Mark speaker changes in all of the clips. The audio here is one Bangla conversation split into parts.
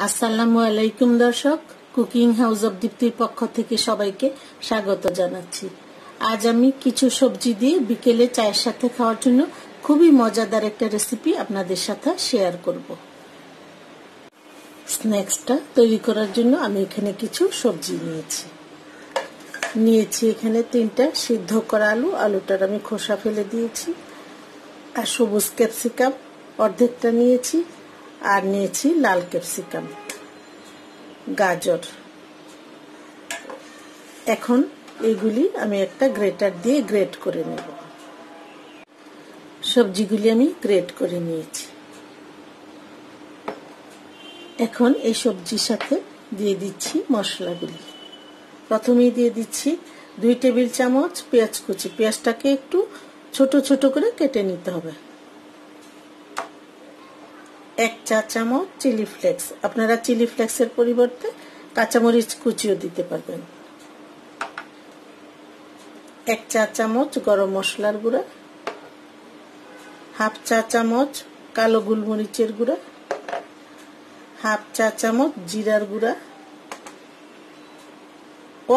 Speaker 1: আসসালামু আলাইকুম দর্শক, কুকিং হাউস অফ দীপ্তির পক্ষ থেকে সবাইকে স্বাগত জানাচ্ছি। আজ আমি কিছু সবজি দিয়ে বিকেলে চায়ের সাথে খাওয়ার জন্য খুবই মজাদার একটা রেসিপি আপনাদের সাথে শেয়ার করব। স্ন্যাক্সটা তৈরি করার জন্য আমি এখানে কিছু সবজি নিয়েছি এখানে 3টা সিদ্ধ করা আলুটার আমি খোসা ফেলে দিয়েছি, আর সবুজ ক্যাপসিকাম অর্ধেকটা নিয়েছি, আর নিয়েছি লাল ক্যাপসিকাম, গাজর। এখন এগুলি আমি একটা গ্রেটার দিয়ে গ্রেট করে নেব। সবজিগুলি আমি গ্রেট করে নিয়েছি। এখন এই সবজির সাথে দিয়ে দিচ্ছি মশলাগুলি। প্রথমেই দিয়ে দিচ্ছি 2 টেবিল চামচ পেঁয়াজ কুচি। পেঁয়াজটাকে একটু ছোট ছোট করে কেটে নিতে হবে। 1 চা চামচ চিলি ফ্লেক্স, আপনারা চিলি ফ্লেক্সের পরিবর্তে কাঁচামরিচ কুচিও দিতে পারবেন। 1 চা চামচ গরম মশলার গুঁড়া, 1/2 চা চামচ কালো গোলমরিচের গুঁড়া, 1/2 চা চামচ জিরার গুঁড়া,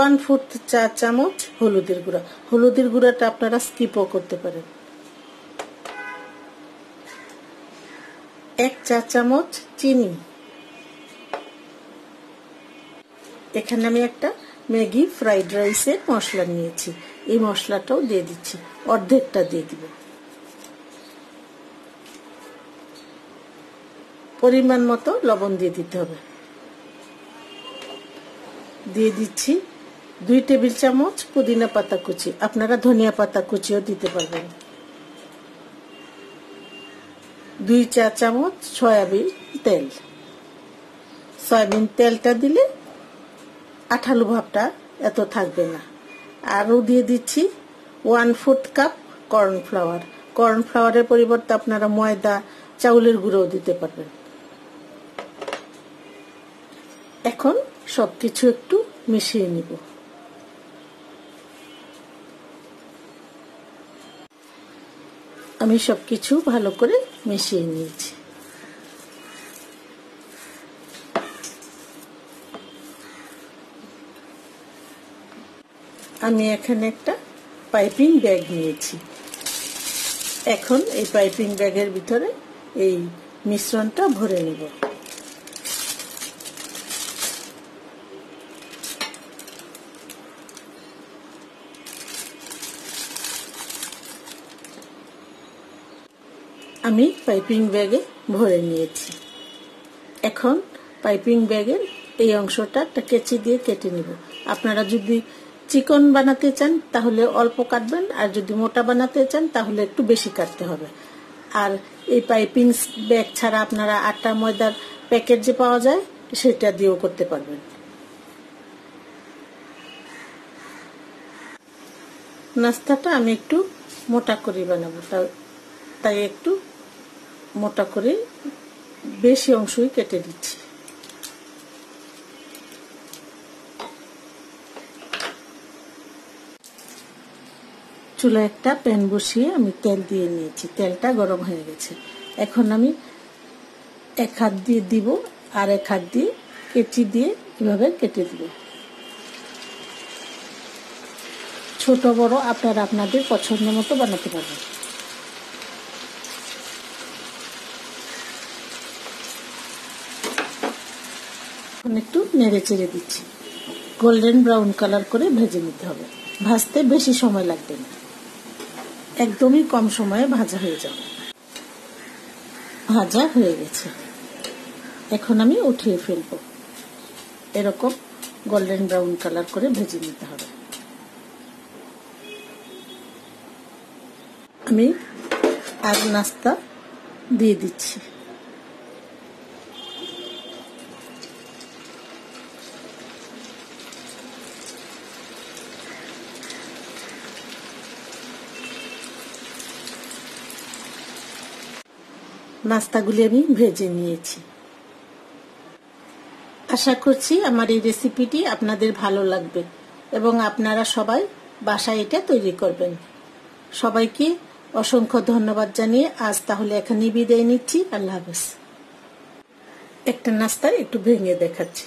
Speaker 1: 1/4 চা চামচ হলুদের গুঁড়া। হলুদের গুঁড়াটা আপনারা স্কিপও করতে পারেন। 1 চা চামচ চিনি। এখানে আমি একটা ম্যাগি ফ্রাইড রাইসের মশলা নিয়েছি, এই মশলাটাও দিয়ে দিচ্ছি, অর্ধেকটা দিয়ে দিব। পরিমাণ মতো লবণ দিয়ে দিতে হবে। দিয়ে দিচ্ছি 2 টেবিল চামচ পুদিনা পাতা কুচি, আপনারা ধনিয়া পাতা কুচিও দিতে পারবেন। 2 চা চামচ সয়াবিন তেল। সয়াবিন তেলটা দিলে আঠালো ভাবটা এত থাকবে না। আরও দিয়ে দিচ্ছি 1/4 কাপ কর্নফ্লাওয়ার। কর্নফ্লাওয়ারের পরিবর্তে আপনারা ময়দা, চাউলের গুঁড়োও দিতে পারবেন। এখন সবকিছু একটু মিশিয়ে নিব। আমি সবকিছু ভালো করে মিশিয়ে নিয়েছি। আমি এখানে একটা পাইপিং ব্যাগ নিয়েছি। এখন এই পাইপিং ব্যাগের ভিতরে এই মিশ্রণটা ভরে নেব। আমি পাইপিং ব্যাগে ভরে নিয়েছি। এখন পাইপিং ব্যাগের এই অংশটা একটা কেচি দিয়ে কেটে নিব। আপনারা যদি চিকন বানাতে চান তাহলে অল্প কাটবেন, আর যদি মোটা বানাতে চান তাহলে একটু বেশি কাটতে হবে। আর এই পাইপিং ব্যাগ ছাড়া আপনারা আটা ময়দার প্যাকেট যে পাওয়া যায় সেটা দিয়েও করতে পারবেন। নাস্তাটা আমি একটু মোটা করে বানাবো, তাই একটু মোটা করে বেশি অংশই কেটে দিচ্ছি। চুলায় একটা প্যান বসিয়ে আমি তেল দিয়ে নিয়েছি, তেলটা গরম হয়ে গেছে। এখন আমি 1 হাত দিয়ে দিব, আর 1 হাত দিয়ে কেচি দিয়ে এভাবে কেটে দিব। ছোট বড় আপনারা আপনাদের পছন্দ মতো বানাতে পারবেন। একটু নেড়ে চেড়ে দিচ্ছি। গোল্ডেন ব্রাউন কালার করে ভেজে নিতে হবে। ভাজতে বেশি সময় লাগবে না, একদমই কম সময়ে ভাজা হয়ে যাবে। ভাজা হয়ে গেছে, এখন আমি উঠিয়ে ফেলবো। এরকম গোল্ডেন ব্রাউন কালার করে ভেজে নিতে হবে। আমি আর নাস্তা দিয়ে দিচ্ছি। নাস্তাগুলি আমি ভেজে নিয়েছি। আশা করছি আমার এই রেসিপিটি আপনাদের ভালো লাগবে এবং আপনারা সবাই বাসায় এটা তৈরি করবেন। সবাইকে অসংখ্য ধন্যবাদ জানিয়ে আজ তাহলে এখানেই বিদায় নিচ্ছি। আল্লাহ হাফেজ। একটা নাস্তা একটু ভেঙে দেখাচ্ছি।